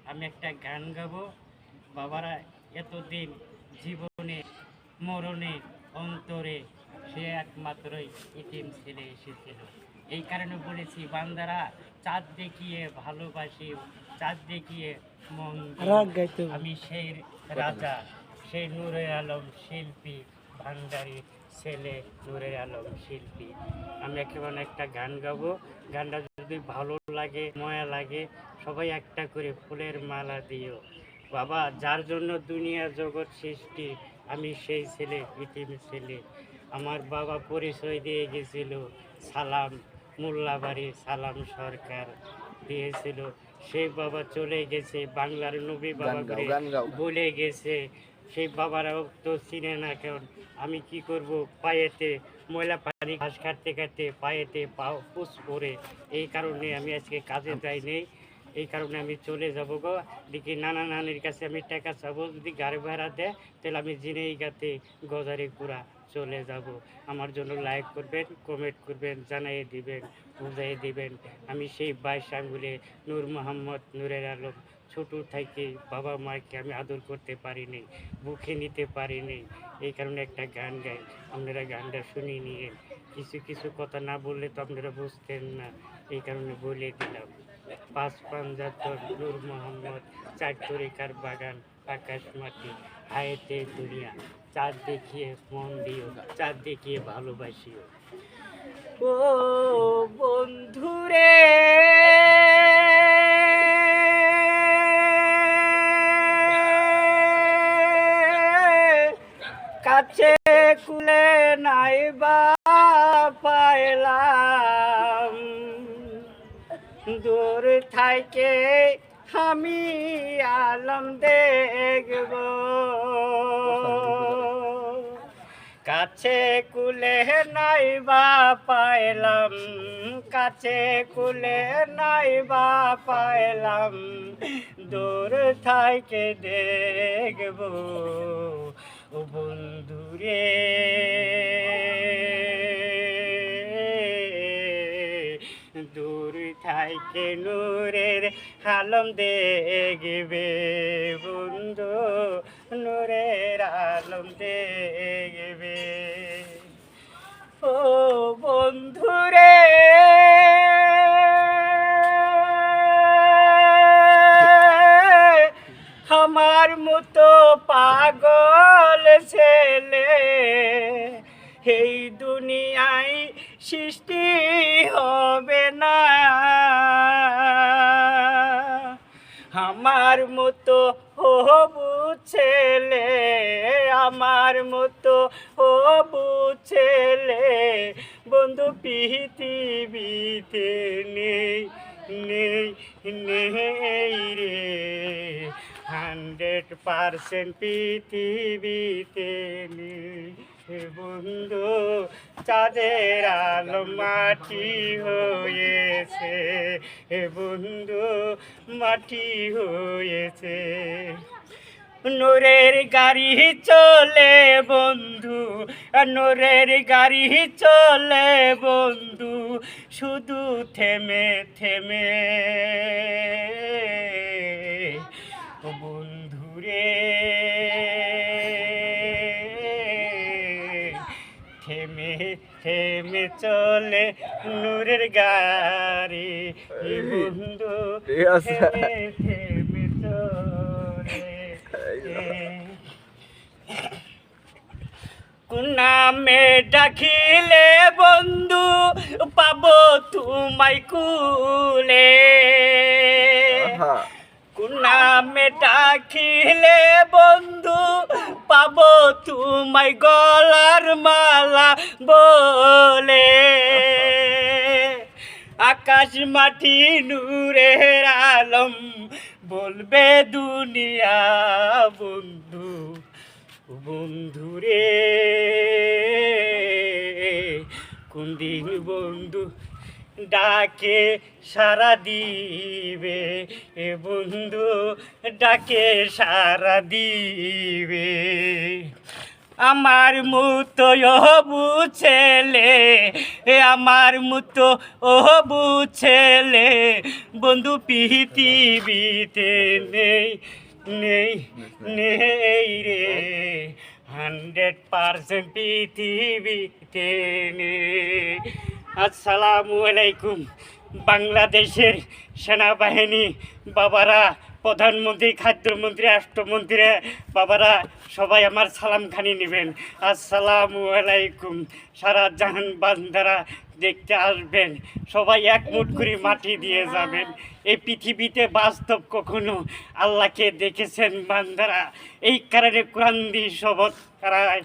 আমি একটা গান গাবো। বাবারা এতদিন জীবনে মরণে অন্তরে সে একমাত্রই এতিম ছেলে এসেছিল। এই কারণে বলেছি বান্দারা চাঁদ দেখিয়ে ভালোবাসি, চাঁদ দেখিয়ে মন দিও। আমি সেই রাজা, সেই নূরে আলম শিল্পী ভান্ডারি ছেলে নূরে আলম শিল্পী। আমি এখন একটা গান গাবো। গানটা যদি ভালো লাগে, ময়া লাগে, সবাই একটা করে ফুলের মালা দিও। বাবা, যার জন্য দুনিয়া জগৎ সৃষ্টি, আমি সেই ছেলে, ইতিম ছেলে। আমার বাবা পরিচয় দিয়ে গেছিল সালাম মোল্লাবাড়ি, সালাম সরকার দিয়েছিল। সেই বাবা চলে গেছে, বাংলার নবী বাবা করে বলে গেছে। সেই বাবারাও তো চিনে না কেন। আমি কি করব, পায়েতে ময়লা পানি ঘাস কাটতে কাটতে পায়েতে পাও পুষ পরে। এই কারণে আমি আজকে কাজে যাই নেই। এই কারণে আমি চলে যাব গো। দেখি নানা নানির কাছে আমি টাকা চাবো, যদি গাড়ি ভাড়া দেয় তাহলে আমি জিনেই গাতে গজারে পুরা চলে যাব। আমার জন্য লাইক করবেন, কমেন্ট করবেন, জানাই দিবেন, বুঝাই দিবেন। আমি সেই 22 আঙ্গুলে নূর মোহাম্মদ নূরের আলম। ছোট থেকে বাবা মাকে আমি আদর করতে পারিনি, বুকে নিতে পারিনি। এই কারণে একটা গান গাই, আপনারা গানটা শুনিয়ে নিয়ে। কিছু কিছু কথা না বললে তো আপনারা বুঝতেন না, এই কারণে বলে দিলাম। 5 পাঞ্জাতন নূর মোহাম্মদ, 4 তরিকার বাগান, আকাশ মাটি, হায়েতে দুনিয়া। চাঁদ দেখিয়ে মন দিও, চাঁদ দেখিয়ে ভালোবাসিও। ও বন্ধুরে, কাছে কুলে নাই বা পাইলাম, দূর থাইকে আমি আলম দেখব। কাছে কুলে নাই বা পাইলাম, কাছে কুলে নাই বা পাইলাম, দূর থাইকে দেখব। ও বন্ধুরে, দূর থাইকে নূরের আলম দেখবে বন্ধু, নূরের আলম দেখবে। ও বন্ধুরে, আমার মতো পাগল ছেলে এই দুনিয়ায় সৃষ্টি হবে না। আমার মতো হবু ছেলে, আমার মতো হবু ছেলে বন্ধু পৃথিবীতে নেই, নেই, নেই রে। 100% পৃথিবীতে নেই বন্ধু। চাঁদের আলো মাটি হয়েছে বন্ধু, মাটি হয়েছে। নূরের গাড়ি চলে বন্ধু, নূরের গাড়ি চলে বন্ধু, শুধু থেমে থেমে। বন্ধুরে, থেমে থেমে চলে নূরের গাড়ি বন্ধু, থেমে থেমে চলে। কোন নামে ডাকিলে বন্ধু পাবো তোমায় কুলে, কোন নামে ডাকিলে বন্ধু পাবো তোমায় গলার মালা বলে। আকাশ মাটি নূরের আলম বলবে দুনিয়া বন্ধু। বন্ধুরে, কোন দিন বন্ধু ডাকে সারা দিবে বন্ধু, ডাকে সারা দিবে। আমার মতো অবু ছেলে, আমার মতো অবু ছেলে বন্ধু পৃথিবীতে নেই নেই নেই রে, 100% পৃথিবীতে নেই। আসসালামু আলাইকুম। বাংলাদেশের সেনাবাহিনী বাবারা, প্রধানমন্ত্রী, খাদ্যমন্ত্রী, রাষ্ট্রমন্ত্রী বাবারা, সবাই আমার সালাম খানি নেবেন। আসসালামু আলাইকুম। সারা জাহান বান্দারা দেখতে আসবেন, সবাই এক মুঠ করে মাটি দিয়ে যাবেন। এই পৃথিবীতে বাস্তব কখনো আল্লাহকে দেখেছেন বান্দারা? এই কারণে কোরআন দিয়ে শপথ করায়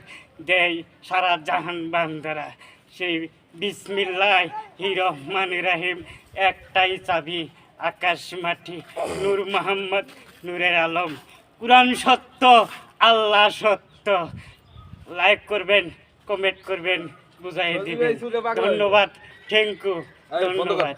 দেয় সারা জাহান বান্দারা। সেই বিসমিল্লাহি রহমানির রহিম, একটাই চাবি আকাশ মাটি, নূর মোহাম্মদ নূরের আলম। কোরআন সত্য, আল্লাহ সত্য। লাইক করবেন, কমেন্ট করবেন, বুঝাই দিবেন। ধন্যবাদ, থ্যাংক ইউ, ধন্যবাদ।